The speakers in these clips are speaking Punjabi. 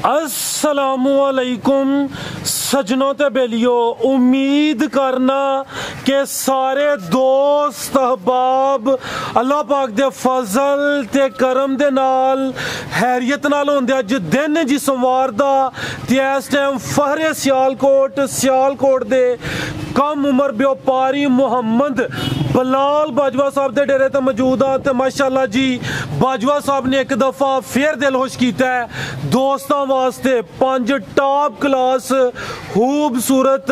अस्सलामुअलैकुम सजनों ते बेलियो, उम्मीद करना कि सारे दोस्त अहबाब अल्लाह पाक दे फजल ते करम दे नाल हैरियत नाल होंदे। अज दिन जी सोमवार दा ते इस टाइम फहरे सियालकोट दे कम उम्र व्यापारी मुहम्मद बलाल बाजवा साहब दे डेरे ते मौजूद आ। ते माशाअल्लाह जी बाजवा साहब ने एक दफ़ा फिर दिल खुश किया है। दोस्तों वास्ते 5 टॉप क्लास खूबसूरत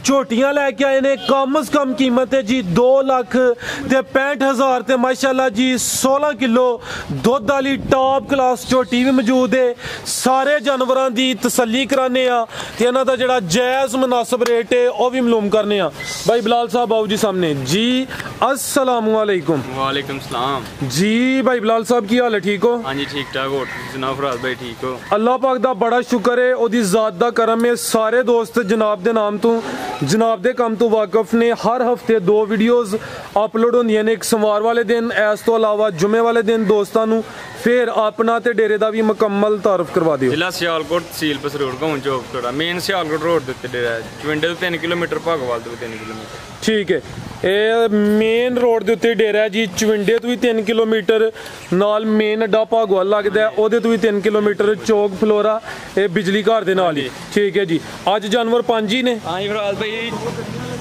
झोटियां लैके आए ने। कम से कम कीमत है जी 2,65,000 ते माशाअल्लाह जी 16 किलो दुध वाली टॉप क्लास झोटी भी मौजूद है। सारे जानवरों की तसल्ली कराने इन्हों का जोड़ा जायज़ मुनासिब रेट है वह भी मालूम करने। भाई बिलाल साहब आओ जी सामने जी। अस्सलामुअलैकुम। वालेकुम सलाम जी। भाई बिलाल साहब की हाल है, ठीक हो? हाँ जी ठीक ठाक हो जनाब फराज भाई, ठीक हो? अल्लाह पाक दा बड़ा शुक्र है, ओदी ज़ात दा करम है। सारे दोस्त जनाब दे नाम तो जनाब दे कम तो वाकफ ने। हर हफ्ते 2 वीडियोज़ अपलोड होंदियां ने, एक सोमवार वाले दिन, इस तो अलावा जुमे वाले दिन। दोस्तों फिर अपना ते डेरे दा भी मुकम्मल तारफ करवा दियो। जिला सियालकोट तहसील पसरूर घूम चौक थोड़ा मेन सियालकोट रोड दे उत्ते डेरा है। चविंडे तो 3 किलोमीटर, भागोवाल तो 3 किलोमीटर। ठीक है, ये मेन रोड के उत्ते डेरा है जी। चविंडे तो भी 3 किलोमीटर, नाल मेन अड्डा भागोवाल लगता है, वो तो भी 3 किलोमीटर। चौक फ्लोरा ये बिजली घर के नाल ही। ठीक है जी। अज जानवर 5 ही ने? हाँ जी फराज भाई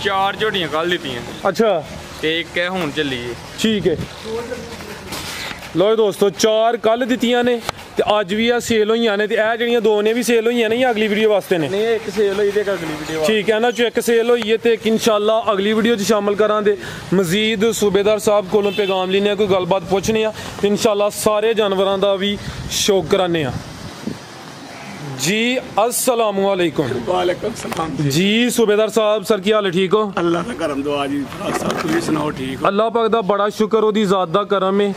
4 झोटियां कल दी। अच्छा, एक है हुण चली है। ठीक है, लो दोस्तों 4 कल दित्तियां ने ते अज भी आ सेल होई ने। ते ए जड़ियां 2 ने भी सेल होई ने या अगली वीडियो वास्ते ने? नहीं, एक सेल होई ते अगली वीडियो। ठीक है ना, जो एक सेल होई है ते इंशाल्लाह अगली वीडियो च शामिल करा दे। मजीद सूबेदार साहब कोलों पैगाम लेने, कोई गलबात पुछने ते इंशाल्लाह सारे जानवरों का भी शौक कराने जी। अस्सलामुअलैकुम। वालेकुम सलाम जी। सूबेदार साहब सर की हाल है, ठीक हो? अल्लाह का करम दुआ जी। साहब तुम सुनाओ, ठीक हो? अल्लाह पाक दा बड़ा शुक्र, ओदी ज़ात दा करम है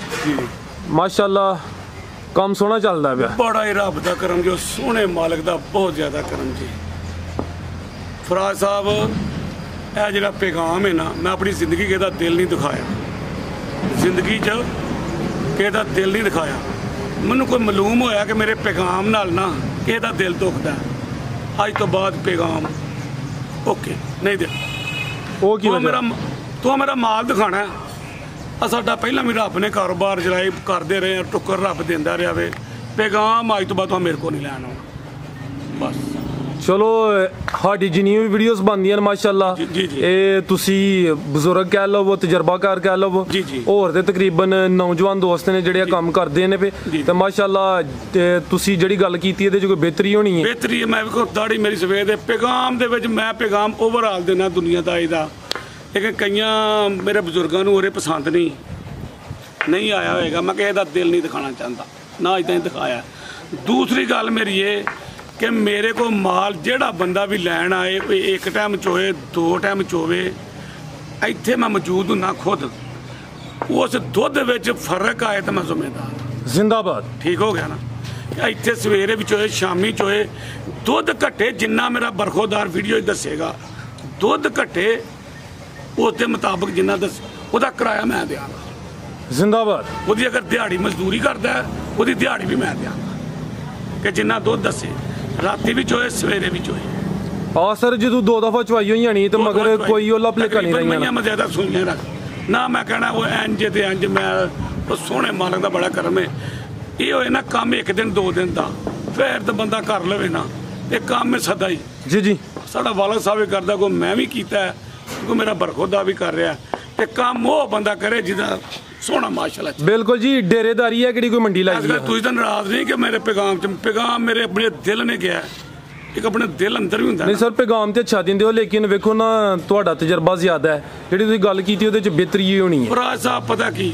माशाअल्लाह। काम सोहना चलता पिया। बड़ा ही रब दा करम जो सोहने मालिक दा बहुत ज्यादा करम जी। फराज साहब यह जो पैगाम है ना, मैं अपनी जिंदगी किसी दिल नहीं दिखाया, जिंदगी च किसी दिल नहीं दिखाया। मैनू कोई मालूम होया कि मेरे पैगाम नाल ना किसी दिल दुखदा है। अज तो बाद पैगाम ओके नहीं दे। तो मेरा माल दिखाना है। साडा पहला भी रब ने कारोबार चलाए करते रहे, टुक्कर रब देंदा रहा वे। पैगाम अज तो बाद मेरे को नहीं लैन आना बस। चलो साडी जिन्नियां भी वीडियोस बनदियां ने माशाअल्लाह, ये तुसी बजुर्ग कह लो, तजर्बाकार कह लो, होर ते तकरीबन नौजवान दोस्त ने जेह्ड़े कम्म करदे ने पे ते माशाअल्लाह तुसी जेह्ड़ी गल कीती एह्दे च कोई बेहतरी होनी है। बेहतरी है। मैं भी दाढ़ी मेरी सफेद है। पैगाम दे विच मैं पैगाम ओवरऑल देना दुनियादारी दा, लेकिन कई मेरे बजुर्गों को ओरे पसंद नहीं आया होएगा। मैं किसी का दिल नहीं दिखाना चाहता, ना इतना ही दिखाया। दूसरी गल मेरी ये कि मेरे को माल जेड़ा बंदा भी लैन आए, कोई एक टाइम चोए 2 टाइम चोवे, इत्थे मैं मौजूद हूँ खुद। उस दुध विच फर्क आए तो मैं जिम्मेदार। जिंदाबाद। ठीक हो गया ना। इत्थे सवेरे भी चोए शामी चोए, दुध घटे जिन्ना मेरा बरखोदार वीडियो दसेगा, दुध घटे उसके मुताबिक जिन्ना दस उसका किराया मैं देंगा। जिंदाबाद। वो अगर दिहाड़ी मजदूरी करता है वो दिहाड़ी भी मैं देंगा कि जिन्ना दुध दसे। राती भी चोए सवेरे भी चोए। हाँ सर, जो 2 दफा चवाई हुई नहीं तो मगर कोई ओला भलेखा नहीं रही। मैं ज्यादा सुनिया रख ना, मैं कहना वो इंज ते इंज। मैं सोहने मालक का बड़ा करम है। ये होए ना काम 1 दिन 2 दिन का, फिर तो बंदा कर लवे ना, ये काम है सदा ही। जी जी। साडा वालद साहब करदा, को मैं भी कीता है, को मेरा बरखुदा भी कर रहा है। ते काम वो बंदा करे जिदा सोहना माशाअल्लाह। बिल्कुल जी, डेरेदारी है कि कोई मंडी लाई है। तुझ तो नाराज नहीं कि मेरे पैगाम मेरे अपने दिल ने गया, एक अपने दिल अंदर भी हुंदा नहीं। सर पैगाम ते अच्छा दिंदे हो, लेकिन वेखो ना तुहाडा तजर्बा ज्यादा है, जिहड़ी तुसीं गल कीती ओहदे च बेहतरी होनी है। फराज साहब पता की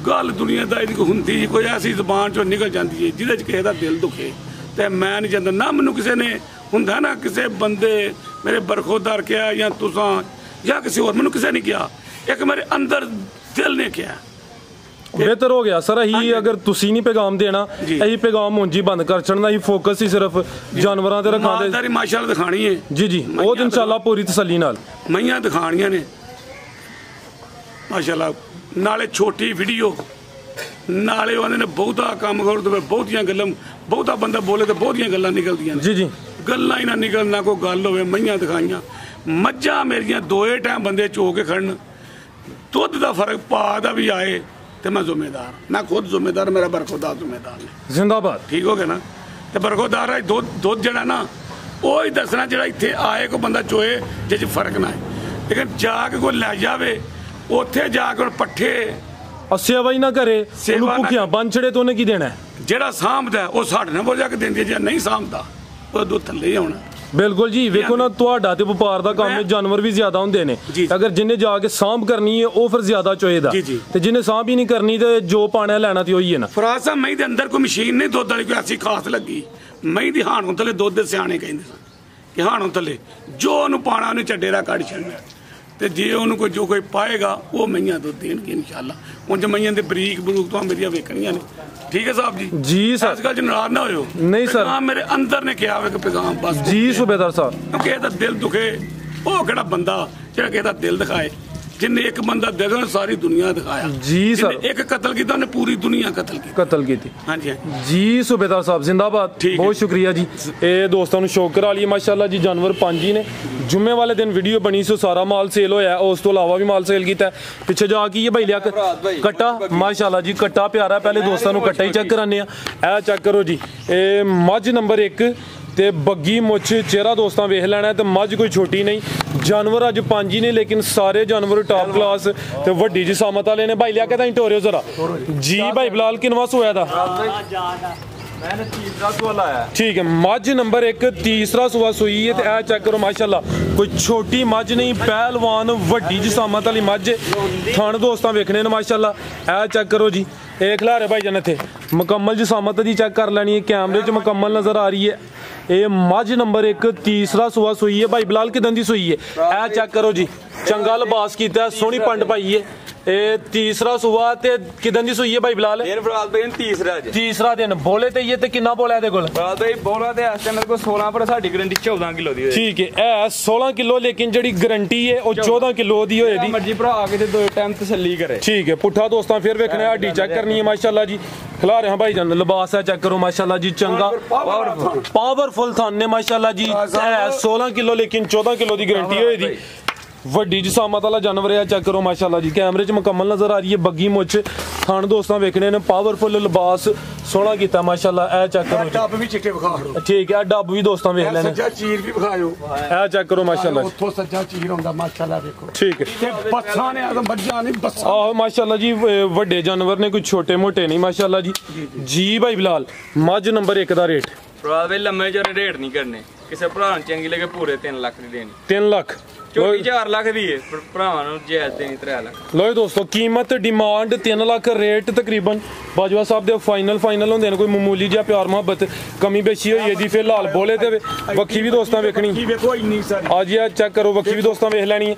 गल दुनियादारी दी हुंदी, कोई ऐसी जबान चों निकल जाती है जिहदे च किसी दा दिल दुखे ते मैं नहीं चाहता ना। मैनू किसी ने हुंदा ना, किसी बंदे मेरे बरखोदार किया या तुसां या किसी और, मैनू किसी ने किया, एक मेरे अंदर दिल ने किया। बेहतर हो गया सर। अही अगर तुसी नहीं पैगाम देना, अही पैगाम मुंजी बंद कर छड़ना, ही फोकस ही सिर्फ जानवरां ते रखा दे। माशाअल्लाह दिखानी है जी जी, वो इंशाअल्लाह पूरी तसल्ली नाल मईयां दिखानियां ने माशाअल्लाह। नाले छोटी वीडियो ਨਾਲੇ ਉਹਨੇ ਨੇ ਬਹੁਤਾ ਕੰਮ ਕਰੋ ਤੇ ਬਹੁਤੀਆਂ ਗੱਲਾਂ, ਬਹੁਤਾ ਬੰਦਾ ਬੋਲੇ ਤੇ ਬਹੁਤੀਆਂ ਗੱਲਾਂ ਨਿਕਲਦੀਆਂ ਨੇ ਜੀ ਜੀ ਗੱਲਾਂ ਹੀ ਨਾ ਨਿਕਲਣਾ, ਕੋਈ ਗੱਲ ਹੋਵੇ। ਮਈਆਂ ਦਿਖਾਈਆਂ, ਮੱਝਾਂ ਮੇਰੀਆਂ ਦੋਏ ਟਾਈਮ ਬੰਦੇ ਚੋ ਕੇ ਖੜਨ, ਦੁੱਧ ਦਾ ਫਰਕ ਪਾ ਦਾ ਵੀ ਆਏ ਤੇ ਮੈਂ ਜ਼ਿੰਮੇਦਾਰ, ਮੈਂ ਖੁਦ ਜ਼ਿੰਮੇਦਾਰ, ਮੇਰਾ ਬਰਖੁਰਦਾਰ ਜ਼ਿੰਮੇਦਾਰ ਨੇ। ਜ਼ਿੰਦਾਬਾਦ। ਠੀਕ ਹੋ ਗਿਆ ਨਾ। ਤੇ ਬਰਖੁਰਦਾਰ ਹੈ ਦੁੱਧ ਜਿਹੜਾ ਨਾ ਉਹ ਹੀ ਦੱਸਣਾ ਜਿਹੜਾ ਇੱਥੇ ਆਏ ਕੋ ਬੰਦਾ ਚੋਏ ਜਿਹ 'ਚ ਫਰਕ ਨਾ ਹੈ। ਲੇਕਿਨ ਜਾ ਕੇ ਕੋਈ ਲੈ ਜਾਵੇ ਉੱਥੇ ਜਾ ਕੇ ਪੱਠੇ ਸੇਵਾ ਹੀ ਨਾ ਕਰੇ, ਉਹਨੂੰ ਭੁੱਖਿਆ ਬੰਨ ਛੜੇ ਤਾਂ ਉਹਨੇ ਕੀ ਦੇਣਾ? ਜਿਹੜਾ ਸਾਂਭਦਾ ਉਹ ਸਾਡੇ ਨਾਲ ਬੋਲ ਜਾ ਕੇ ਦਿੰਦੀ, ਜੇ ਨਹੀਂ ਸਾਂਭਦਾ ਉਹ ਦੁੱਧ ਥੱਲੇ ਹੀ ਆਉਣਾ। ਬਿਲਕੁਲ ਜੀ। ਵੇਖੋ ਨਾ, ਤੁਹਾਡਾ ਤੇ ਵਪਾਰ ਦਾ ਕੰਮ ਹੈ, ਜਾਨਵਰ ਵੀ ਜ਼ਿਆਦਾ ਹੁੰਦੇ ਨੇ। ਅਗਰ ਜਿੰਨੇ ਜਾ ਕੇ ਸਾਂਭ ਕਰਨੀ ਹੈ ਉਹ ਫਿਰ ਜ਼ਿਆਦਾ ਚੋਏਦਾ, ਤੇ ਜਿੰਨੇ ਸਾਂਭ ਹੀ ਨਹੀਂ ਕਰਨੀ ਤੇ ਜੋ ਪਾਣਾ ਲੈਣਾ ਤੇ ਉਹੀ ਹੈ ਨਾ। ਫਰਾਜ਼ ਸਾਹਿਬ, ਮਹੀਂ ਦੇ ਅੰਦਰ ਕੋਈ ਮਸ਼ੀਨ ਨਹੀਂ ਦੁੱਧ ਵਾਲੀ ਕੋਈ ਐਸੀ ਖਾਸ ਲੱਗੀ। ਮਹੀਂ ਦੀ ਹਾਣੋਂ ਥੱਲੇ ਦੁੱਧ ਦੇ ਸਿਆਣੇ ਕਹਿੰਦੇ ਸਨ ਕਿ ਹਾਣੋਂ ਥੱਲੇ ਜੋ ਉਹਨੂੰ ਪਾਣਾ ਉਹਨੇ ਚੱਡੇਰਾ ਕੱਢ ਛੱਡਣਾ, ਤੇ ਜੇ ਉਹਨੂੰ ਕੋਈ ਜੋ ਕੋਈ ਪਾਏਗਾ ਉਹ ਮਈਆਂ ਦੁੱਧ ਦੇਣਗੇ ਇਨਸ਼ਾਅੱਲਾ। ਉਂਝ ਮਈਆਂ ਦੇ ਬਰੀਕ ਬਰੂਕ ਤੋਂ ਮੇਰੀਆਂ ਵੇਖਣੀਆਂ ਨੇ। ਠੀਕ ਹੈ ਸਾਹਿਬ ਜੀ। ਜੀ ਸਰ। ਅੱਜ ਕੱਲ੍ਹ ਨਾਰਾਜ਼ ਨਾ ਹੋਇਓ। ਨਹੀਂ ਸਰ, ਮੇਰੇ ਅੰਦਰ ਨੇ ਕਿਹਾ ਹੋਵੇ ਕਿ ਪੈਗਾਮ ਬਸ ਜੀ ਸੂਬੇਦਾਰ ਸਾਹਿਬ, ਕਿਉਂਕਿ ਇਹਦਾ ਦਿਲ ਦੁਖੇ ਉਹ ਕਿਹੜਾ ਬੰਦਾ ਜਿਹੜਾ ਕਿ ਇਹਦਾ ਦਿਲ ਦਿਖਾਏ। ਜਿੰਨੇ ਇੱਕ ਬੰਦਾ ਦਿਲ ਸਾਰੀ ਦੁਨੀਆ ਦਿਖਾਇਆ। ਜੀ ਸਰ। ਇੱਕ ਕਤਲ ਕੀਤਾ ਉਹਨੇ ਪੂਰੀ ਦੁਨੀਆ ਕਤਲ ਕੀਤੀ। ਹਾਂਜੀ ਜੀ ਸੂਬੇਦਾਰ ਸਾਹਿਬ ਜ਼ਿੰਦਾਬਾਦ। ਬਹੁਤ ਸ਼ੁਕਰੀਆ ਜੀ। ਇਹ ਦੋਸਤਾਂ ਨੂੰ ਸ਼ੌਕ ਕਰਾ ਲਈ ਮਾਸ਼ਾਅੱਲਾ ਜੀ। ਜਾਨਵਰ 5 ਹੀ ਨੇ। ਜੁਮੇ ਵਾਲੇ ਦਿਨ ਵੀਡੀਓ ਬਣੀ ਸੀ, ਸਾਰਾ ਮਾਲ ਸੇਲ ਹੋਇਆ। ਉਸ ਤੋਂ ਇਲਾਵਾ ਵੀ ਮਾਲ ਸੇਲ ਕੀਤਾ। ਪਿੱਛੇ ਜਾ ਕੇ ਇਹ ਭਾਈ ਲਿਆ ਕੱਟਾ, ਮਾਸ਼ਾਅੱਲਾ ਜੀ ਕੱਟਾ ਪਿਆਰਾ। ਪਹਿਲੇ ਦੋਸਤਾਂ ਨੂੰ ਕੱਟਾ ਹੀ ਚੈੱਕ ਕਰਾਨੇ ਆ। ਇਹ ਚੈੱਕ ਕਰੋ ਜੀ, ਇਹ ਮੱਝ ਨੰਬਰ 1 ਤੇ ਬੱਗੀ ਮੁੱਛ ਚਿਹਰਾ ਦੋਸਤਾਂ ਵੇਖ ਲੈਣਾ। ਤੇ ਮੱਝ ਕੋਈ ਛੋਟੀ ਨਹੀਂ। ਜਾਨਵਰ ਅੱਜ 5 ਹੀ ਨੇ, ਲੇਕਿਨ ਸਾਰੇ ਜਾਨਵਰ ਟਾਪ ਕਲਾਸ ਤੇ ਵੱਡੀ ਜੀ ਸਾਮਤ ਵਾਲੇ ਨੇ। ਭਾਈ ਲਿਆ ਕੇ ਤਾਂ ਟੋਰਿਓ ਜ਼ਰਾ ਜੀ। ਭਾਈ ਬਿਲਾਲ ਕਿਨਵਾ ਸੋਇਆ ਦਾ? मैंने तीसरा सुआ लाया। ठीक है, मझ नंबर 1 तीसरा सुआ सुई है। तो चेक करो माशाल्लाह, कोई छोटी मझ नहीं, पहलवान वड्डी जिसामत वाली मझ। थण दोस्तां वेखने ने माशाल्लाह। ए चेक करो जी, एक खिलारे भाई जन इत्थे मुकम्मल जिसामत दी चेक कर लैनी है। कैमरे च मुकम्मल नज़र आ रही है। ये मझ नंबर 1 तीसरा सुआ सुई है। भाई बिलाल किदां दी सुई है? ए चेक करो जी, चंगा लिबास कीता, सोहनी पंड पाई है। ਇਹ ਤੀਸਰਾ ਸੂਆ ਤੇ ਕਿਦਾਂ ਦੀ ਸੂਈ ਹੈ ਭਾਈ ਬਿਲਾਲ? ਇਹ ਬਰਾਲ ਬਈ ਤੀਸਰਾ ਦਿਨ ਬੋਲੇ ਤੇ ਇਹ ਤੇ ਕਿੰਨਾ ਬੋਲਾ ਇਹਦੇ ਕੋਲ? ਬਰਾਲ ਬਈ ਬੋਲਾ ਤੇ ਇਸ ਟਾਈਮ ਮੇਰੇ ਕੋਲ 16, ਪਰ ਸਾਡੀ ਗਾਰੰਟੀ 14 ਕਿਲੋ ਦੀ ਹੋਏ। ਠੀਕ ਹੈ, ਇਹ 16 ਕਿਲੋ, ਲੇਕਿਨ ਜਿਹੜੀ ਗਾਰੰਟੀ ਹੈ ਉਹ 14 ਕਿਲੋ ਦੀ ਹੋਏਗੀ। ਮਰਜੀ ਭਰਾ ਆ ਕੇ ਤੇ 2 ਟਾਈਮ ਤਸੱਲੀ ਕਰੇ। ਠੀਕ ਹੈ, ਪੁੱਠਾ ਦੋਸਤਾਂ ਫਿਰ ਵੇਖਣਾ, ਹੱਡੀ ਚੈੱਕ ਕਰਨੀ ਹੈ ਮਾਸ਼ਾਅੱਲਾ ਜੀ। ਖਿਲਾ ਰਹੇ ਹਾਂ ਭਾਈ ਜਾਨ, ਲਿਬਾਸ ਹੈ ਚੈੱਕ ਕਰੋ ਮਾਸ਼ਾਅੱਲਾ ਜੀ। ਚੰਗਾ ਪਾਵਰਫੁਲ ਥਣ ਨੇ ਮਾਸ਼ਾਅੱਲਾ ਜੀ। 16 ਕਿਲੋ ਲੇਕਿਨ 14 ਕਿਲੋ ਦੀ ਗਾਰੰਟੀ ਹੋਏ ਦੀ। ਵੱਡੀ ਜਿਸਾਮਤ ਵਾਲਾ ਜਾਨਵਰ ਹੈ, ਚੈੱਕ ਕਰੋ ਮਾਸ਼ਾਅੱਲਾ ਜੀ। कैमरे च मुकम्मल नजर आ रही है। बग्गी मुछ थान दोस्तों वेखने ने, पावरफुल लिबास सोहना कीता माशाअल्लाह। ए चेक करो, डब भी चिट्टे विखा दो। ठीक है, डब भी दोस्तों वेख लेने। सज्जा चीर भी विखायो। ए चेक करो माशाअल्लाह, उतो सज्जा चीर होंदा माशाअल्लाह। देखो ठीक है, ते बच्चा ने आदम बच्चा नहीं बच्चा। आहो माशाअल्लाह जी, ਵੱਡੇ जानवर ने, कोई छोटे मोटे नहीं माशाअल्लाह जी। जी भाई बिलाल, मझ नंबर 1 ਦਾ ਰੇਟ? ਭਰਾ ਵੇ ਲੰਮੇ ਚੌੜੇ ਰੇਟ ਨਹੀਂ ਕਰਨੇ। ਕਿਸੇ ਭਰਾ ਨੂੰ ਚੰਗੀ ਲੱਗੇ ਪੂਰੇ 3 ਲੱਖ ਦੀ ਦੇਣੀ। 3 ਲੱਖ ਝੋਟੀ 4 ਲੱਖ ਦੀ ਹੈ, ਪਰ ਭਰਾਵਾਂ ਨੂੰ ਜਾਇਜ਼ ਦੇਣੀ 3 ਲੱਖ। ਲੋ ਦੋਸਤੋ, ਕੀਮਤ ਡਿਮਾਂਡ 3 ਲੱਖ, ਰੇਟ ਤਕਰੀਬਨ ਬਾਜਵਾ ਸਾਹਿਬ ਦੇ ਫਾਈਨਲ ਹੁੰਦੇ ਨੇ। ਕੋਈ ਮਾਮੂਲੀ ਜਿਹਾ ਪਿਆਰ ਮੁਹੱਬਤ ਕਮੀ ਬੇਸ਼ੀ ਹੋਈ ਹੈ ਜੀ। ਫਿਲਹਾਲ ਬੋਲੇ ਤੇ ਵੱਖੀ ਵੀ ਦੋਸਤਾਂ ਵੇਖਣੀ। ਵੇਖੋ ਇੰਨੀ ਸਾਰੀ ਆ ਜੀ, ਚੈੱਕ ਕਰੋ, ਵੱਖੀ ਵੀ ਦੋਸਤਾਂ ਵੇਖ ਲੈਣੀ ਹੈ।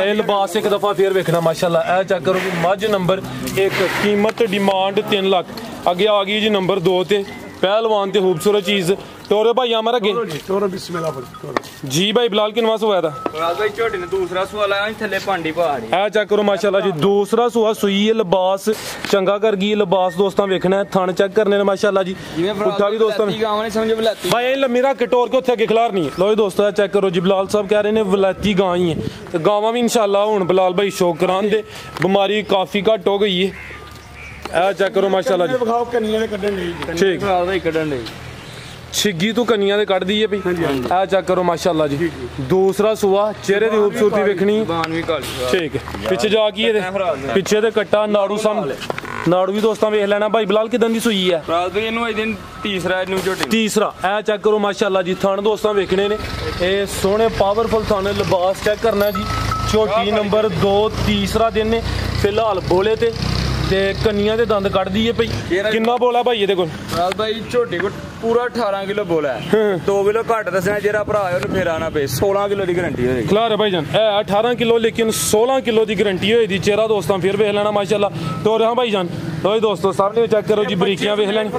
ਇਹ ਲਿਬਾਸ ਇੱਕ ਦਫਾ ਫੇਰ ਵੇਖਣਾ ਮਾਸ਼ਾਅੱਲਾ। ਇਹ ਚੈੱਕ ਕਰੋ ਕਿ ਮੱਝ ਨੰਬਰ 1, ਕੀਮਤ ਡਿਮਾਂਡ 3 ਲੱਖ। ਅੱਗੇ ਆ ਗਈ ਜੀ ਨੰਬਰ 2 ਤੇ पहलवान ते खूबसूरत चीज। टोरे भाई हमारा जी। भाई बिलाल किनवा सुआ था? भाई छोटी ने दूसरा सुआ लाया थल्ले पांडी पहाड़ी। ए चेक करो माशाल्लाह जी, दूसरा सुआ सुई है। लिबास चंगा कर गई। लिबास दोस्तां वेखना है, थन चेक करने ने माशाल्लाह जी। पुट्ठा भी दोस्तां भाई लम्मी रख के टोर के उत्थे अगे खिलारनी है। लो दोस्तों, चेक करो जी, बिलाल साहब कह रहे ने वलैती गां ही है। तो गावां भी इंशाल्लाह हुण बिलाल भाई शौक करान दे, बीमारी काफी घट हो गई है। चेक करो माशाल्लाह जी। ठीक, छिग्गी तो कनिया दे कट दी है भाई। आ चेक करो माशाल्लाह जी। दूसरा सुआ, चेहरे की खूबसूरती वेखनी। ठीक है, पिछे जा की पिछे दे कट्टा नाड़ू सामने, नाड़ू भी दोस्तों वेख लेना। भाई बिलाल किदां दी सुई है? तीसरा। ए चेक करो माशाल्लाह जी, थन दोस्तों वेखने ने। ये सोहने पावरफुल थन। लिबास चेक करना जी। झोटी नंबर 2, तीसरा दिन ने। फिलहाल बोले ते कनिया दे दंद कट दी है भाई। किन्ना बोला भाई ये कोल? भाई झोटी को पूरा 18 किलो बोला है। 2 किलो घट दसना जेरा भरा है फिर आना पे। 16 किलो की गारंटी होगी। खिलारे भाई जान, 18 किलो लेकिन 16 किलो की गारंटी होगी। चेहरा दोस्तों फिर वेख लेना माशाल्लाह। तो रहा भाई जान, लो जी दोस्तों सामने चेक करो जी, बरीकियां वेख लेनी।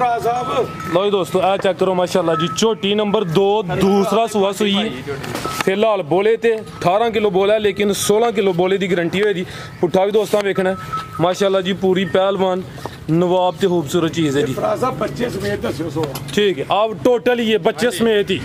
लो जी दोस्तों, आ चेक करो माशाल्लाह जी। झोटी नंबर 2, दूसरा सुआ सुई है। फिलहाल बोले ते 18 किलो बोला है, लेकिन 16 किलो बोले की गारंटी होगी। पुट्ठा भी दोस्तों वेखना माशाल्लाह जी। पूरी पहलवान नवाब ते खूबसूरत चीज़ है जी। फराज साहब बच्चे समेत दस्यो सो ठीक है आप टोटल ही बच्चे समेत ही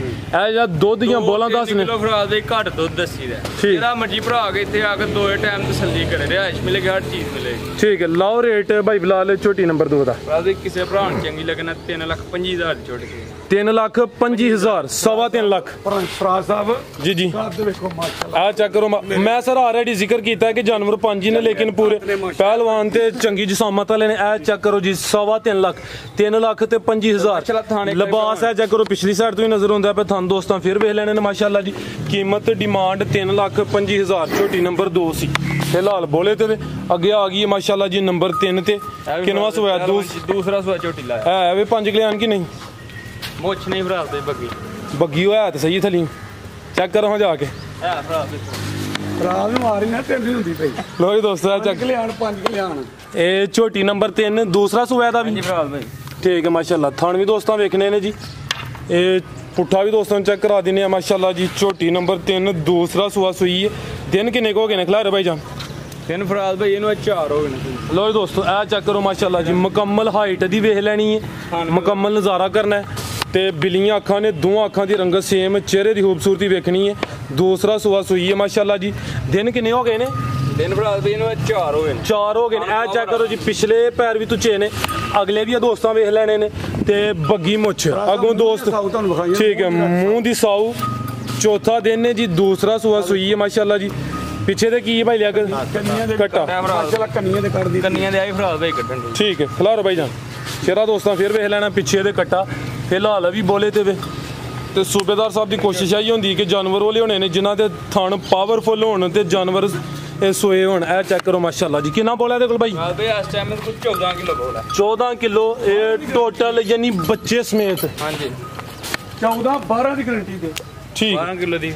या दुध दियां बोला दस ने किलो फराज दे घट दुध दसी दा ठीक। जेड़ा मर्जी भरा के इत्थे आके दो टाइम तसल्ली करे रिहाइश मिलेगी हर चीज मिलेगी। ठीक है लाओ रेट भाई बिलाल झोटी नंबर 2 दा फराज किसी भरा चंगी लगना 3,25,000 छोड़ के 3,25,000 3.5 लाख फराज साहब जी जी साहब देखो माशाल्लाह आ चेक करो मैं सर ऑलरेडी जिक्र किया कि जानवर 5 ही ने लेकिन पूरे पहलवान ते चंगी जिसामत वाले ने ए चेक करो जी 3.5 लाख 3,25,000 लिबास है चेक करो पिछली साइड तो ही नजर आंदा पे थान दोस्तों फिर वेख लेने ने माशाल्लाह जी कीमत डिमांड 3,25,000 छोटी नंबर 2 सी फिलहाल बोले ते अगे आ गई माशाल्लाह जी नंबर 3 ते किनवा सोया दूसरा सोया छोटी लाया है वे 5 कल्याण की नहीं मोछ नहीं फराज दे बग्गी बग्गी होया ते सही थली चेक करो हां जाके है फराज दे फराज ਨੂੰ ਮਾਰੀ ਨਾ ਤਿੰਨ ਹੁੰਦੀ ਪਈ लो जी दोस्तों चेक ਕਲਿਆਣ 5 ਕਲਿਆਣ ਇਹ ਝੋਟੀ ਨੰਬਰ 3 ਦੂਸਰਾ ਸੂਆ ਦਾ ਵੀ जी फराज भाई ਠੀਕ ਹੈ ਮਾਸ਼ਾਅੱਲਾ ਥਣ ਵੀ ਦੋਸਤਾਂ ਵੇਖਣੇ ਨੇ ਜੀ ਇਹ ਪੁੱਠਾ ਵੀ ਦੋਸਤਾਂ ਨੂੰ ਚੈੱਕ ਕਰਾ ਦਿੰਨੇ ਆ ਮਾਸ਼ਾਅੱਲਾ ਜੀ ਝੋਟੀ ਨੰਬਰ 3 ਦੂਸਰਾ ਸੂਆ ਸੂਈ ਹੈ ਦਿਨ ਕਿੰਨੇ ਕੁ ਹੋ ਗਏ ਨੇ ਖਿਲਾਰੇ ਭਾਈ ਜਾਨ ਤਿੰਨ ਫਰਾਜ ਭਾਈ ਇਹਨੂੰ 4 ਹੋ ਗਏ ਨੇ ਲੋ ਜੀ ਦੋਸਤੋ ਇਹ ਚੈੱਕ ਕਰੋ ਮਾਸ਼ਾਅੱਲਾ ਜੀ ਮੁਕੰਮਲ ਹਾਈਟ ਦੀ ਵੇਖ ਲੈਣੀ ਹੈ ਮੁਕੰਮਲ ਨਜ਼ਾਰਾ ਕਰਨਾ ਹੈ ਤੇ ਬਿਲੀਆਂ ਅੱਖਾਂ ਨੇ ਦੋਵਾਂ ਅੱਖਾਂ ਦੀ ਰੰਗਤ ਸੇਮ ਚਿਹਰੇ ਦੀ ਖੂਬਸੂਰਤੀ ਵੇਖਣੀ ਹੈ ਦੂਸਰਾ ਸੂਆ ਸੂਈ ਹੈ ਮਾਸ਼ਾਅੱਲਾ ਜੀ ਦਿਨ ਕਿੰਨੇ ਹੋ ਗਏ ਨੇ ਦਿਨ ਫਰਾਜ ਭਾਈ ਇਹਨੂੰ 4 ਹੋ ਗਏ ਨੇ 4 ਹੋ ਗਏ ਨੇ ਇਹ ਚੈੱਕ ਕਰੋ ਜੀ ਪਿਛਲੇ ਪੈਰ ਵੀ ਤੁਚੇ ਨੇ ਅਗਲੇ ਵੀ ਦੋਸਤਾਂ ਵੇਖ ਲੈਣੇ ਨੇ ਤੇ ਬੱਗੀ ਮੁੱਛ ਅੱਗੋਂ ਦੋਸਤ ਠੀਕ ਹੈ ਮੂੰਹ ਦੀ ਸਾਊ ਚੌਥਾ ਦਿਨ ਨੇ ਜੀ ਦੂਸਰਾ ਸੂਆ ਸੂਈ ਹੈ ਮਾਸ਼ਾਅੱਲਾ ਜੀ ਪਿੱਛੇ ਤੇ ਕੀ ਭਾਈ ਲਿਆ ਕੱਟਾ ਮਾਸ਼ਾਅੱਲਾ ਕੰਨੀਆਂ ਦੇ ਕੱਢਦੀ ਕੰਨੀਆਂ ਦੇ ਆਈ ਫਰਾਜ ਭਾਈ ਕੱਢਣ ਦੀ ਠੀਕ ਹੈ ਖਿਲਾਰੋ ਭਾਈ ਜਾਨ ਸ਼ੇਰਾ ਦੋਸਤਾਂ ਫਿਰ ਵੇਖ ਲੈਣਾ ਪਿੱਛੇ ਦੇ ਕੱਟਾ ਫਿਲਹਾਲ ਵੀ ਬੋਲੇ ਤੇ ਵੇ ਤੇ ਸੂਬੇਦਾਰ ਸਾਹਿਬ ਦੀ ਕੋਸ਼ਿਸ਼ ਆਈ ਹੁੰਦੀ ਕਿ ਜਾਨਵਰ ਵਾਲੇ ਹੋਣੇ ਨੇ ਜਿਨ੍ਹਾਂ ਦੇ ਥਣ ਪਾਵਰਫੁਲ ਹੋਣ ਤੇ ਜਾਨਵਰ ਇਹ ਸੋਏ ਹੋਣ ਇਹ ਚੈੱਕ ਕਰੋ ਮਾਸ਼ਾਅੱਲਾ ਜੀ ਕਿੰਨਾ ਬੋਲਿਆ ਇਹਦੇ ਕੋਲ ਭਾਈ ਫਰਾਜ ਭਾਈ ਇਸ ਟਾਈਮ ਕੁਝ 14 ਕਿਲੋ ਬੋਲਾ 14 ਕਿਲੋ ਇਹ ਟੋਟਲ ਯਾਨੀ ਬੱਚੇ ਸਮੇਤ ਹਾਂਜੀ 14 12 ਦੀ ਗਾਰੰਟੀ ਦੇ ਠੀਕ 12 ਕਿਲੋ ਦੀ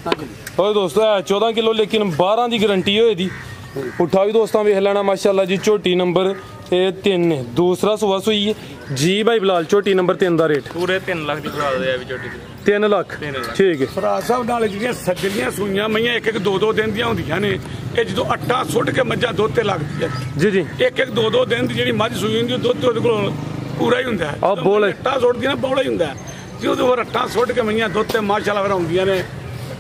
ਹਾਂਜੀ ਹੋਏ ਦੋਸਤੋ ਇਹ 14 ਕਿਲੋ ਲੇਕਿਨ 12 ਦੀ ਗਾਰੰਟੀ ਹੋਏ ਦੀ ਪੁੱਠਾ ਵੀ ਦੋਸਤਾਂ ਵੇਖ ਲੈਣਾ ਮਾਸ਼ਾਅੱਲਾ ਜੀ ਝੋਟੀ ਨੰਬਰ ਇਹ 3 ਦੂਸਰਾ ਸੂਆ ਸੂਈ ਹੈ ਜੀ ਭਾਈ ਬਿਲਾਲ ਝੋਟੀ ਨੰਬਰ 3 ਦਾ ਰੇਟ ਪੂਰੇ 3 ਲੱਖ ਦੀ ਫਰਾਜ ਦੇ ਆ ਵੀ ਛੋਟੀ 3 ਲੱਖ ਠੀਕ ਹੈ ਫਰਾਜ ਸਾਹਿਬ ਨਾਲ ਜਿਹੜੀਆਂ ਸੱਜਣੀਆਂ ਸੂਈਆਂ ਮਈਆਂ ਇੱਕ ਇੱਕ ਦੋ ਦੋ ਦਿਨ ਦੀਆਂ ਹੁੰਦੀਆਂ ਨੇ ਇਹ ਜਦੋਂ ਆਟਾ ਸੁੱਟ ਕੇ ਮੱਝਾਂ ਦੁੱਧ ਤੇ ਲੱਗਦੀ ਹੈ ਜੀ ਜੀ ਇੱਕ ਇੱਕ ਦੋ ਦੋ ਦਿਨ ਦੀ ਜਿਹੜੀ ਮੱਝ ਸੂਈ ਹੁੰਦੀ ਉਹ ਦੁੱਧ ਉਹਦੇ ਕੋਲ ਪੂਰਾ ਹੀ ਹੁੰਦਾ ਹੈ ਆਹ ਬੋਲ। ਆਟਾ ਸੁੱਟਦੀਆਂ ਨਾ ਬੌਲਾ ਹੀ ਹੁੰਦਾ ਹੈ ਜਦੋਂ ਉਹ ਰੱਟਾਂ ਸੁੱਟ ਕੇ ਮਈਆਂ ਦੁੱਧ ਤੇ ਮਾਸ਼ਾਅੱਲਾ ਫਿਰ ਆਉਂਦੀਆਂ ਨੇ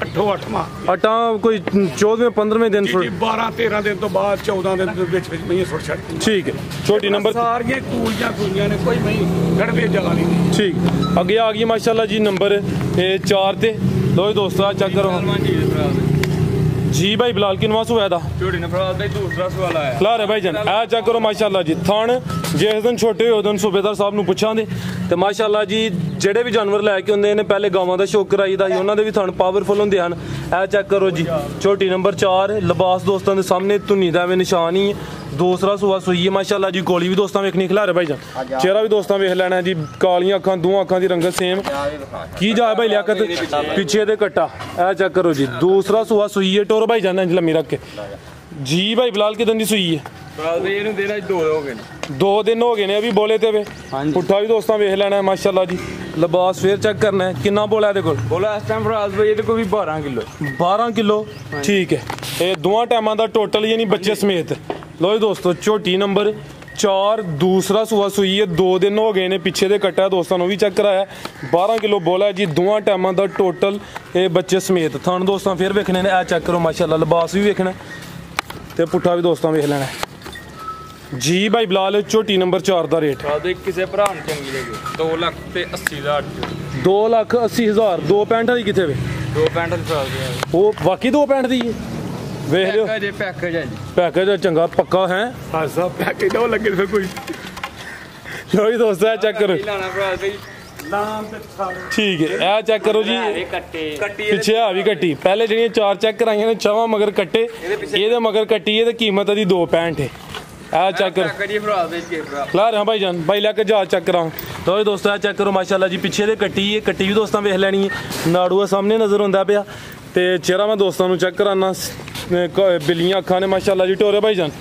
8 ਮਾਹ ਆਟਾ ਕੋਈ 14ਵੇਂ 15ਵੇਂ ਦਿਨ ਜੀ 12 13 ਦਿਨ ਤੋਂ ਬਾਅਦ 14 ਦਿਨ ਦੇ ਵਿੱਚ ਮਈਆਂ ਸੁੱਟ ਛੱਡਦੀਆਂ ਠੀਕ ਹੈ ਛੋਟੀ ਨੰਬਰ ਸਾਰੀਆਂ ਕੂਲੀਆਂ ਸੂਈਆਂ ਨੇ ਕੋਈ ਮਈ ਗੜਵੇ ਜਗਾ ਨਹੀਂ ਠੀਕ ਅੱਗੇ ਆ ਗਈ ਮਾਸ਼ਾਅੱਲਾ ਜੀ ਨੰਬਰ ਇਹ 4 ਤੇ ਲੋ ਜੀ ਦੋਸਤੋ ਆ ਚੈੱਕ ਕਰੋ ਸਲਮਾਨ ਜੀ ਫਰਾਜ ਜੀ ਭਾਈ ਬਿਲਾਲ ਕਿਨਵਾ ਸੂਆ ਦਾ ਛੋਟੀ ਨੇ ਫਰਾਜ ਦਾ ਦੂਸਰਾ ਸਵਾਲ ਆਇਆ ਖਲਾਰੇ ਭਾਈ ਜਾਨ ਆ ਚੈੱਕ ਕਰੋ ਮਾਸ਼ਾਅੱਲਾ ਜੀ ਥਣ ਜਿਸ ਦਿਨ ਛੋਟੇ ਹੋਏ ਉਦੋਂ ਸੂਬੇਦਾਰ ਸਾਹਿਬ ਨੂੰ ਪੁੱਛਾਂਦੇ ਤੇ ਮਾਸ਼ਾਅੱਲਾ ਜੀ ਜਿਹੜੇ ਵੀ ਜਾਨਵਰ ਲੈ ਕੇ ਹੁੰਦੇ ਨੇ ਪਹਿਲੇ ਗਾਵਾਂ ਦਾ ਸ਼ੌਕ ਕਰਾਈਦਾ ਸੀ ਉਹਨਾਂ ਦੇ ਵੀ ਥਣ ਪਾਵਰਫੁਲ ਹੁੰਦੇ ਹਨ ਇਹ ਚੈੱਕ ਕਰੋ ਜੀ ਛੋਟੀ ਨੰਬਰ 4 ਲਿਬਾਸ ਦੋਸਤਾਂ ਦੇ ਸਾਹਮਣੇ ਧੁਨੀ ਦਾ ਵੀ ਨਿਸ਼ਾਨ ਹੀ ਦੂਸਰਾ ਸੂਆ ਸੂਈ ਹੈ ਮਾਸ਼ਾਅੱਲਾ ਜੀ ਕੋਲੀ ਵੀ ਦੋਸਤਾਂ ਵੇਖਣੀ ਖਲਾਰੇ ਭਾਈ ਜਾਨ ਚਿਹਰਾ ਵੀ ਦੋਸਤਾਂ ਵੇਖ ਲੈਣਾ ਜੀ ਕਾਲੀਆਂ ਅੱਖਾਂ ਦੋਵਾਂ ਅੱਖਾਂ ਦੀ ਰੰਗਤ ਸੇਮ ਕੀ ਜਾ ਭਾਈ ਲਿਆਕਤ ਪਿੱਛੇ ਦੇ ਕੱਟਾ ਇਹ ਚੈੱਕ ਕਰੋ ਜੀ ਦੂਸਰਾ ਸੂਆ ਸੂਈ ਹੈ ਟੋਰ ਭਾਈ ਜਾਨ ਇੰਜ ਲੰਮੀ ਰੱਖ ਕੇ ਜੀ ਭਾਈ ਬਿਲਾਲ ਕਿਦਾਂ ਦੀ ਸੂਈ ਹੈ ਫਰਾਜ ਭਾਈ ਇਹਨੂੰ ਦੇਣਾ 2 ਹੋ ਗਏ ਨੇ 2 ਦਿਨ ਹੋ ਗਏ ਨੇ ਅਭੀ ਬੋਲੇ ਤੇ ਵੇ ਪੁੱਠਾ ਵੀ ਦੋਸਤਾਂ ਵੇਖ ਲੈਣਾ ਮਾਸ਼ਾਅੱਲਾ ਜੀ ਲਿਬਾਸ ਫੇਰ ਚੈੱਕ ਕਰਨਾ ਹੈ ਕਿੰਨਾ ਬੋਲਾ ਇਹਦੇ ਕੋਲ ਬੋਲਾ ਇਸ ਟਾਈਮ ਫਰਾਜ ਭਾਈ ਇਹਦੇ ਕੋਲ ਵੀ 12 ਕਿਲੋ 12 ਕਿਲੋ ਠੀਕ ਹੈ ਇਹ ਦੋਵਾਂ ਟਾਈਮਾਂ ਦਾ ਟੋਟਲ ਯਾਨੀ ਬੱਚੇ ਸਮੇਤ ਲੋ ਜੀ ਦੋਸਤੋ ਝੋਟੀ ਨੰਬਰ 4 ਦੂਸਰਾ ਸੂਆ ਸੂਈ ਹੈ 2 ਦਿਨ ਹੋ ਗਏ ਨੇ ਪਿੱਛੇ ਦੇ ਕੱਟਿਆ ਦੋਸਤਾਂ ਨੂੰ ਵੀ ਚੈੱਕ ਕਰਾਇਆ 12 ਕਿਲੋ ਬੋਲਾ ਜੀ ਦੋਵਾਂ ਟਾਈਮਾਂ ਦਾ ਟੋਟਲ ਇਹ ਬੱਚੇ ਸਮੇਤ ਥਣ ਦੋਸਤਾਂ ਫੇਰ ਵੇਖਣੇ ਨੇ ਇਹ ਚੈੱਕ ਕਰੋ ਮਾਸ਼ਾਅੱਲਾ ਲਿਬਾਸ ਵੀ ਵੇਖਣਾ ਤੇ ਪੁੱਠਾ ਵੀ ਦੋਸਤਾਂ ਵੇਖ ਲੈਣਾ ਜੀ ਭਾਈ ਬਿਲਾਲ ਝੋਟੀ ਨੰਬਰ 4 ਦਾ ਰੇਟ ਫਰਾਜ ਭਾਈ ਕਿਸੇ ਭਰਾ ਨੂੰ ਚੰਗੀ ਲੱਗੇ 2 ਲੱਖ ਤੇ 80,000 2,80,000 2.65 ਵਾਲੀ ਕਿੱਥੇ ਵੇ 2.65 ਦੀ ਫਰਾਜ ਭਾਈ ਉਹ ਬਾਕੀ 2.65 ਦੀ ਹੈ ਵੇਖ ਲਿਓ ਪੈਕੇਜ ਹੈ ਜੀ ਪੈਕੇਜ ਚੰਗਾ ਪੱਕਾ ਹੈ ਹਾਂ ਸਾਹਿਬ ਪੈਕੇਜ ਉਹ ਲੱਗੇ ਫਿਰ ਕੋਈ ਲੋ ਜੀ ਦੋਸਤੋ ਚੈੱਕ ਕਰੋ ਲਾਣਾ ਫਰਾਜ ਭਾਈ ਨਾਮ ਤੇ ਸਾਰੇ ਠੀਕ ਹੈ ਇਹ ਚੈੱਕ ਕਰੋ ਜੀ ਕੱਟੀ ਪਿੱਛੇ ਆ ਵੀ ਕੱਟੀ ਪਹਿਲੇ ਜਿਹੜੀਆਂ 4 ਚੈੱਕ ਕਰਾਈਆਂ ਨੇ ਚਾਵਾਂ ਮਗਰ ਕੱਟੇ ਇਹਦੇ ਮਗਰ ਕੱਟੀ ਹੈ ਤੇ ਕੀਮਤ ਇਹਦੀ 2.65 ਹੈ ਇਹ ਚੈੱਕ ਕਰੋ ਪੈਕੇਜ ਫਰਾਜ ਭਾਈ ਕੇ ਭਰਾ ਲਾ ਰਿਹਾ ਭਾਈ ਜਾਨ ਭਾਈ ਲੈ ਕੇ ਜਾ ਚੈੱਕ ਕਰਾਂ ਲੋ ਜੀ ਦੋਸਤੋ ਚੈੱਕ ਕਰੋ ਮਾਸ਼ਾਅੱਲਾ ਜੀ ਪਿੱਛੇ ਦੇ ਕੱਟੀ ਹੈ ਕੱਟੀ ਵੀ ਦੋਸਤਾਂ ਵੇਖ ਲੈਣੀ ਹੈ ਨਾੜੂਆ ਸਾਹਮਣੇ ਨਜ਼ਰ ਆਉਂਦਾ ਪਿਆ ਤੇ ਚਿਹਰਾ ਮੈਂ ਦੋਸਤਾਂ ਨੂੰ ਚੈੱਕ ਕਰਾਨਾ ਬਿੱਲੀਆਂ ਅੱਖਾਂ ਨੇ ਮਾਸ਼ਾਅੱਲਾ ਜੀ ਟੋਰੇ ਭਾਈ ਜਾਨ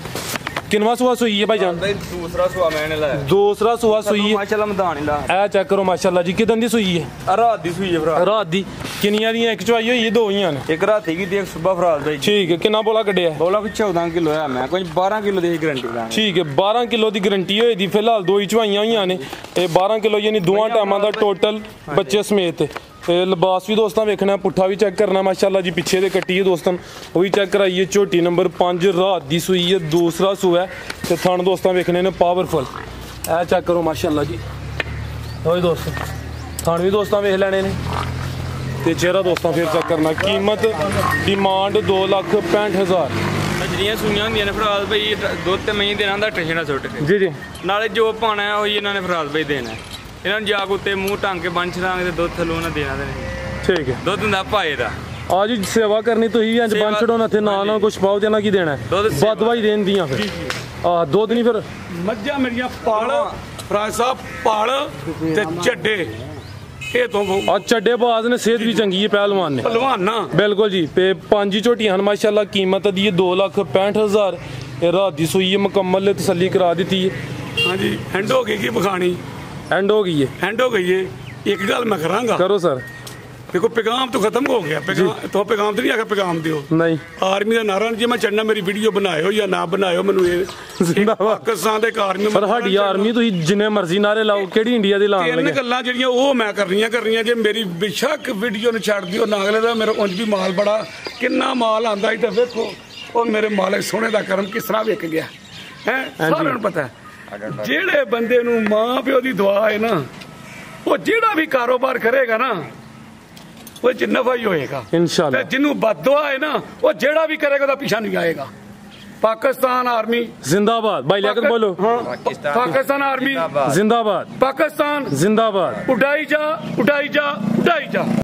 ਕਿੰਨਵਾ ਸੂਆ ਸੂਈ ਹੈ ਭਾਈ ਜਾਨ ਦੂਸਰਾ ਸੁਆ ਮੈਨੇ ਲਾਇਆ ਦੂਸਰਾ ਸੂਆ ਸੂਈ ਹੈ ਮਾਸ਼ਾਅੱਲਾ ਮਦਾਨ ਲਾ ਇਹ ਚੈੱਕ ਕਰੋ ਮਾਸ਼ਾਅੱਲਾ ਜੀ ਕਿਦਾਂ ਦੀ ਸੂਈ ਹੈ ਰਾਤ ਦੀ ਸੂਈ ਹੈ ਭਰਾ ਰਾਤ ਦੀ ਕਿੰਨੀਆਂ ਦੀਆਂ ਇੱਕ ਚਵਾਈ ਹੋਈ, ਦੋ ਹੀ ਨੇ। ਇੱਕ ਰਾਤੀ ਕੀ ਦੀ ਸੁਬਾ ਫਰਾਲ ਦਾ। ਠੀਕ ਹੈ, ਕਿੰਨਾ ਬੋਲਾ ਕੱਢਿਆ? ਬੋਲਾ ਵੀ 14 ਕਿਲੋ ਹੈ, ਮੈਂ ਕੋਈ 12 ਕਿਲੋ ਦੀ ਗਾਰੰਟੀ ਦਾਂਗਾ। ਠੀਕ ਹੈ, 12 ਕਿਲੋ ਦੀ ਗਾਰੰਟੀ ਹੋਈ ਦੀ। ਫਿਲਹਾਲ ਦੋ ਹੀ ਚਵਾਈਆਂ ਹੋਈਆਂ ਨੇ, ਇਹ 12 ਕਿਲੋ ਯਾਨੀ ਦੋਵਾਂ ਟਾਈਮਾਂ ਦਾ ਟੋਟਲ ਬੱਚੇ ਸਮੇਤ। ਤੇ ਲਿਬਾਸ ਵੀ ਦੋਸਤਾਂ ਵੇਖਣਾ, ਪੁੱਠਾ ਵੀ ਚੈੱਕ ਕਰਨਾ ਮਾਸ਼ਾਅੱਲਾ ਜੀ। ਪਿੱਛੇ ਦੇ ਕੱਟੀ ਹੈ ਦੋਸਤਾਂ, ਉਹ ਵੀ ਚੈੱਕ ਕਰਾਈਏ। ਝੋਟੀ ਨੰਬਰ 5 ਰਾਤ ਦੀ ਸੂਈ ਹੈ, ਦੂਸਰਾ ਸੂਆ ਹੈ। ਤੇ ਥਣ ਦੋਸਤਾਂ ਵੇਖਣੇ ਨੇ ਪਾਵਰਫੁਲ, ਇਹ ਚੈੱਕ ਕਰੋ ਮਾਸ਼ਾਅੱਲਾ ਜੀ। ਹੋਏ ਦੋਸਤੋ ਥਣ ਵੀ ਦੋਸਤਾਂ ਵੇਖ ਲੈਣੇ ਨੇ। ਤੇ ਚਿਹਰਾ ਦੋਸਤਾਂ ਫਿਰ ਚੈੱਕ ਕਰਨਾ। ਕੀਮਤ ਡਿਮਾਂਡ 2,65,000। ਜਿਹੜੀਆਂ ਸੂਈਆਂ ਹੁੰਦੀਆਂ ਨੇ ਫਰਾਦ ਭਾਈ, ਦੁੱਧ ਤੇ ਮਹੀਂ ਦੇਣਾ ਦਾ ਟ੍ਰੇਸ਼ਨਾ ਸੁੱਟ ਕੇ ਜੀ ਜੀ, ਨਾਲੇ ਜੋ ਪਾਣਾ ਹੈ ਉਹੀ ਇਹਨਾਂ ਨੇ ਫਰਾਦ ਭਾਈ ਦੇਣਾ। ਇਹਨਾਂ ਨੂੰ ਜਾਗ ਉੱਤੇ ਮੂੰਹ ਟੰਗ ਕੇ ਬੰਨ ਛੜਾਂਗੇ ਤੇ ਦੁੱਧ ਥੱਲੋਂ ਨਾ ਦੇਣਾ ਤੇ ਨਹੀਂ। ਠੀਕ ਹੈ, ਦੁੱਧ ਹੁੰਦਾ ਭਾਏ ਦਾ। ਆ ਜੀ ਸੇਵਾ ਕਰਨੀ ਤੁਸੀਂ ਵੀ, ਇੰਜ ਬੰਨ ਛੜੋ ਨਾ, ਇੱਥੇ ਨਾ ਕੁਛ ਪਾਓ ਤੇ ਨਾ ਕੀ ਦੇਣਾ, ਬਦਵਾਈ ਦੇਣ ਦੀਆਂ ਫਿਰ। ਆ ਦੁੱਧ ਨਹੀਂ ਫਿਰ। ਮੱਝਾਂ ਮੇਰੀਆਂ ਪਾਲ ਫਰਾਜ ਸਾਹਿਬ, ਪਾਲ ਤੇ ਚੱਡੇ, ਇਹ ਤੋਂ ਆ ਚੱਡੇ ਬਾਜ਼ ਨੇ, ਸਿਹਤ ਵੀ ਚੰਗੀ ਹੈ ਪਹਿਲਵਾਨ ਨੇ, ਪਹਿਲਵਾਨਾ ਬਿਲਕੁਲ ਜੀ। ਤੇ 5 ਹੀ ਝੋਟੀਆਂ ਹਨ ਮਾਸ਼ਾਅੱਲਾ। ਕੀਮਤ ਦੀ ਹੈ 2,65,000। ਇਹ ਰਾਤ ਦੀ ਸੂਈ ਹੈ, ਮੁਕੰਮਲ ਤਸੱਲੀ ਕਰਾ ਦਿੱਤੀ ਹੈ। ਹਾਂਜੀ, ਹੈਂਡ ਹੋ ਗਈ ਕੀ ਬਖਾਣੀ, ਐਂਡ ਹੋ ਗਈ ਹੈ। ਹੈਂਡ ਹੋ ਗਈ ਹੈ। ਇੱਕ ਗੱਲ ਮੈਂ ਕਰਾਂਗਾ, ਕਰੋ ਸਰ। ਦੇਖੋ ਪੈਗਾਮ ਤਾਂ ਖਤਮ ਹੋ ਗਿਆ, ਪੈਗਾਮ ਤੇ ਨਹੀਂ ਆਗਾ, ਪੈਗਾਮ ਦਿਓ। ਨਹੀਂ, ਆਰਮੀ ਦਾ ਨਾਰਾ ਜੇ ਮੈਂ ਚੜਨਾ, ਮੇਰੀ ਵੀਡੀਓ ਬਣਾਇਓ ਜਾਂ ਨਾ ਬਣਾਇਓ, ਮੈਨੂੰ ਇਹ ਪਾਕਿਸਤਾਨ ਦੇ ਆਰਮੀ ਪਰ ਸਾਡੀ ਆਰਮੀ ਤੁਸੀਂ ਜਿੰਨੇ ਮਰਜ਼ੀ ਨਾਰੇ ਲਾਓ, ਕਿਹੜੀ ਇੰਡੀਆ ਦੇ ਲਾਉਣ ਤਿੰਨ ਲੱਗੇ? ਗੱਲਾਂ ਜਿਹੜੀਆਂ ਉਹ ਮੈਂ ਕਰਨੀਆਂ ਜੇ ਮੇਰੀ ਬੇਸ਼ੱਕ ਵੀਡੀਓ ਨੂੰ ਛੱਡ ਦਿਓ ਨਾ, ਅਗਲੇ ਦਾ ਮੇਰਾ ਉਂਝ ਵੀ ਮਾਲ ਬੜਾ, ਕਿੰਨਾ ਮਾਲ ਆਂਦਾ ਹੀ ਤਾਂ ਵੇਖੋ। ਉਹ ਮੇਰੇ ਮਾਲਕ ਸੋਹਣੇ ਦਾ ਕਰਮ ਕਿਸ ਤਰ੍ਹਾਂ ਵਿਕ ਗਿਆ ਹੈ, ਸਾਰਿਆਂ ਨੂੰ ਪਤਾ। ਜਿਹੜੇ ਬੰਦੇ ਨੂੰ ਮਾਂ ਪਿਓ ਦੀ ਦੁਆ ਹੈ ਨਾ, ਉਹ ਜਿਹੜਾ ਵੀ ਕਾਰੋਬਾਰ ਕਰੇਗਾ ਨਾ, ਉਹ ਚ ਨਫਾ ਹੀ ਹੋਏਗਾ इंशाल्लाह। ਜਿਹਨੂੰ ਬਦਦੁਆ ਹੈ ਨਾ, ਉਹ ਜਿਹੜਾ ਵੀ ਕਰੇਗਾ ਉਹਦਾ ਪਿੱਛਾ ਨਹੀਂ ਆਏਗਾ। पाकिस्तान आर्मी जिंदाबाद। भाई लियाकत बोलो। हाँ, पाकिस्तान आर्मी जिंदाबाद। पाकिस्तान जिंदाबाद। उड़ाई जा उड़ाई जा उड़ाई जा।